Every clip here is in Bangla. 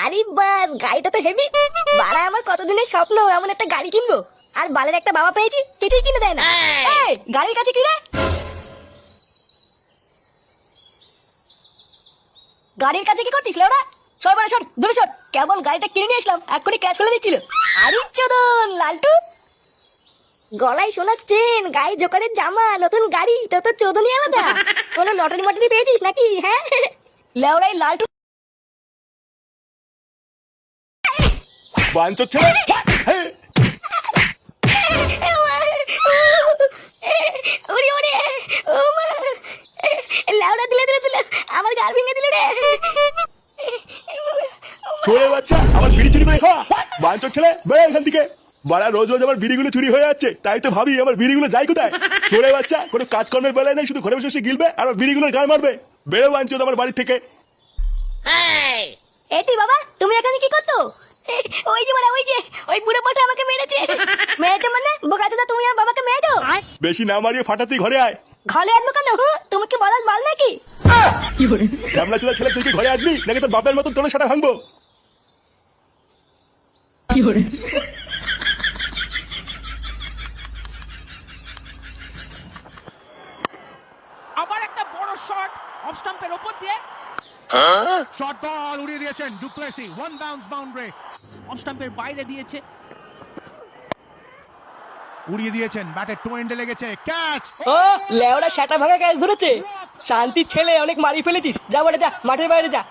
আরে বাস, গাড়িটা তো হেভি। বাড়া, আমার কতদিনের স্বপ্ন এমন একটা গাড়ি কিনবো, আর বালের একটা বাবা পেয়েছি কিছুই কিনে দেয় না। এই, গাড়ির কাছে কি রে? গাড়ির কাছে কি করছিস লেওড়া? সর বাড়া সর, দূরে সর। কেবল গাড়িটা কিনে নিয়ে আসলাম, এক্ষুনি ক্র্যাশ করে দিচ্ছিল। আরে চোদন লালটু, গলায় সোনার চেন, গায়ে জোকারের জামা, নতুন গাড়ি, তো তো চোদনই আলাদা। কোনো লটারি মটারি পেয়েছিস নাকি? হ্যাঁ লেওড়াই লালটু বাঞ্চোত ছেলে। হ্যাঁ, ওরে ওরে, ও মা, লেওড়া দিলে দিলে দিলে আমার গাল ভেঙে দিল রে। চোরে বাচ্চা, আমার বিড়ি চুরি করে খাওয়া। বাঞ্চোত ছেলে, বেরো এখান থেকে। বাড়া, রোজ রোজ আমার বিড়িগুলো চুরি হয়ে যাচ্ছে, তাই তো ভাবি আমার বিড়িগুলো যায় কোথায়। চোরে বাচ্চা, কোনো কাজকর্মের বেলায় নেই, শুধু ঘরে বসে বসে গিলবে আর আমার বিড়িগুলোর গায়ে মারবে। বেরো বাঞ্চোত আমার বাড়ি থেকে। এই তুই বাবা, তুমি এখানে কি করতো? ওই যে বড়া, ওই যে ওই বুড়ো পাটা আমাকে মেরেছে। মেরেছে মানে বোকাচোদা, তুমি আমার বাবাকে মেরেছো? বেশি না মারিয়ে ফাটাতেই ঘরে আয়। ঘরে আসবো কেন? তুমি কি বলাস বল নাকি? ঝামলা চোদা ছেলে, তুই কি ঘরে আসবি নাকি তোর বাপের মতন তোর সেটা ভাঙবো? আবার একটা বড় শট অফ স্টাম্পের উপর দিয়ে শর্ট বল উড়িয়ে দিয়েছেন du Plessis, one bounce boundary off স্টাম্পের বাইরে দিয়েছে। উড়িয়ে দিয়েছেন, ব্যাটে টো এন্ডে লেগেছে, ক্যাচ। ও লেওড়া, সেটা ভাঙা ক্যাচ ধরেছে। শান্তির ছেলে, অনেক মারি ফেলেছিস, যা বলে যা, মাঠের বাইরে যা।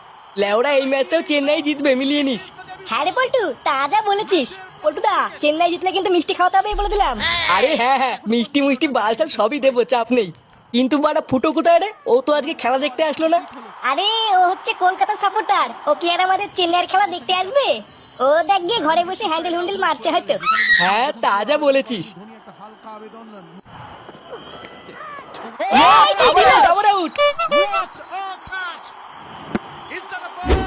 লেওড়া, এই ম্যাচটাও চেন্নাই জিতবে, মিলিয়ে নিস। হ্যাঁ রে পল্টু, তাজা বলেছিস। পল্টুদা, চেন্নাই জিতলে কিন্তু মিষ্টি খাওয়াতে হবে বলে দিলাম। আরে হ্যাঁ হ্যাঁ, মিষ্টি মুষ্টি বালচাল সবই দেবো, চাপ নেই। কিন্তু বাড়া ফুটো কোথায় রে? ও তো আজকে খেলা দেখতে আসলো না। আরে ও হচ্ছে কলকাতা সাপোর্টার, ও কি আর আমাদের চেন্নাইয়ের খেলা দেখতে আসবে? ও দেখ গিয়ে ঘরে বসে হ্যান্ডেল হুন্ডেল মারছে হয়তো। হ্যাঁ, তাজা বলেছিস। ধোনি একটা হালকা আবেদন। আবার out. What a catch! Is that a ball?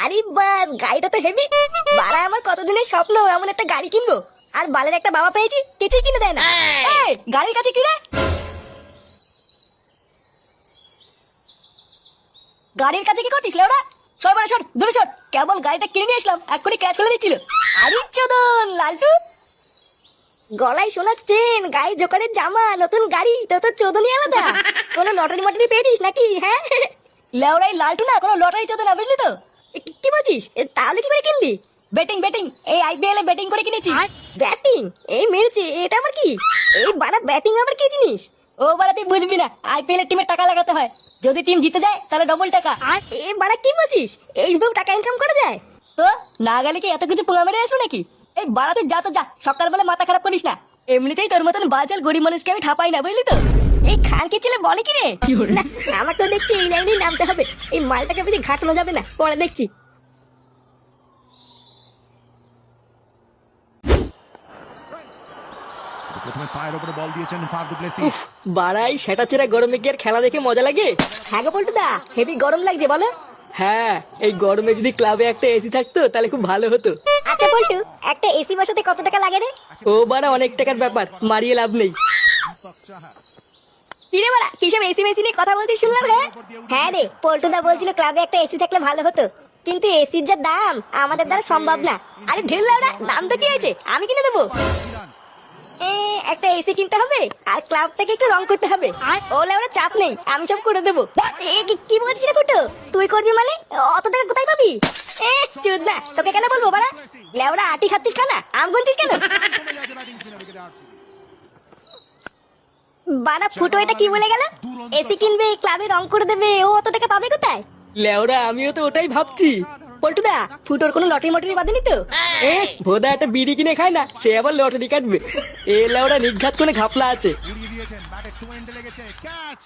আরে বাস, গাড়িটা তো হেভি। বাড়া, আমার কতদিনের স্বপ্ন এমন একটা গাড়ি কিনবো, আর বালের একটা বাবা পেয়েছি কিছুই কিনে দেয় না। এই, গাড়ির কাছে কি রে? গাড়ির কাছে কি করছিস লেওড়া? সর বাড়া সর, দূরে সর। কেবল গাড়িটা কিনে নিয়ে আসলাম, এক্ষুনি ক্র্যাশ করে দিচ্ছিল। আরে চোদন লালটু, গলায় সোনার চেন, গায়ে জোকারের জামা, নতুন গাড়ি, তো তো চোদনই আলাদা। কোনো লটারি মটারি পেয়েছিস নাকি? হ্যাঁ লেওড়াই লালটু না, কোনো লটারি চোদন না, বুঝলি তো? কি বলছিস? তাহলে কি করে কিনলি? ব্যাটিং ব্যাটিং, এই আইপিএল এ ব্যাটিং করে কিনেছি। ব্যাটিং? এই মেরেছে, এটা আবার কি? এই বাড়া, ব্যাটিং আবার কি জিনিস? ও বাড়া, তুই বুঝবি না, আইপিএল এর টিমে টাকা লাগাতে হয়। যদি টিম জিতে যায় তাহলে ডবল টাকা। এ বাড়া, কি বলছিস? এইভাবে টাকা ইনকাম করা যায়? তো না গেলে কি এত কিছু পোঙা মেরে আসবো নাকি? এই বাড়া, তুই যা তো যা, সকালবেলা মাথা খারাপ করিস না। এমনিতেই তোর মতন বাজার গরিব মানুষকে আমি ঠাপাই না, বুঝলি তো? এই খানকে ছেলে বলে কি রে? না, আমাকে তো দেখছি এই লাইনেই নামতে হবে। এই মালটাকে বেশি ঘাটানো যাবে না, পরে দেখছি। প্রথমে পায়ের উপরে বল দিয়েছেন ফাফ ডুপ্লেসি। উফ, বাড়াই সেটা চেরা গরমে কি আর খেলা দেখে মজা লাগে? হ্যাঁ গো পল্টুদা, হেভি গরম লাগছে বলো। হ্যাঁ, এই গরমে যদি ক্লাবে একটা এসি থাকতো তাহলে খুব ভালো হতো। আচ্ছা পল্টু, একটা এসি বসাতে কত টাকা লাগে রে? ও বাড়া, অনেক টাকার ব্যাপার, মারিয়ে লাভ নেই। কি রে বাড়া, কিসব এসি মেসি নিয়ে কথা বলতে শুনলাম? হ্যাঁ রে, পল্টুদা বলছিল ক্লাবে একটা এসি থাকলে ভালো হতো, কিন্তু এসির যা দাম আমাদের দ্বারা সম্ভব না। আরে ঢেল লাউডা, দাম তো কি হয়েছে, আমি কিনে দেবো। একটা এসি কিনতে হবে আর ক্লাবটাকে একটু রং করতে হবে। ও লেওড়া, চাপ নেই, আমি সব করে দেবো। কি বলছিস রে ফুটো? তুই করবি মানে? অত টাকা কোথায় পাবি? চুদ না, তোকে কেন বলবো বাড়া? লেওড়া, আটি খাচ্ছিস খানা, আম গুনছিস কেন? বাড়া ফুটো, এটা কি বলে গেল? এসি কিনবে, ক্লাবে রং করে দেবে, ও অত টাকা পাবে কোথায়? লেওড়া, আমিও তো ওটাই ভাবছি। পল্টুদা, ফুটোর কোনো লটারি মটারি বাঁধেনি তো? ভোদা একটা বিড়ি কিনে খায় না, সে আবার লটারি কাটবে? এ লেওড়া, নিঘাত করে ঘাপলা আছে। উড়িয়ে দিয়েছেন, ব্যাটে টো এন্ডে লেগেছে, ক্যাচ।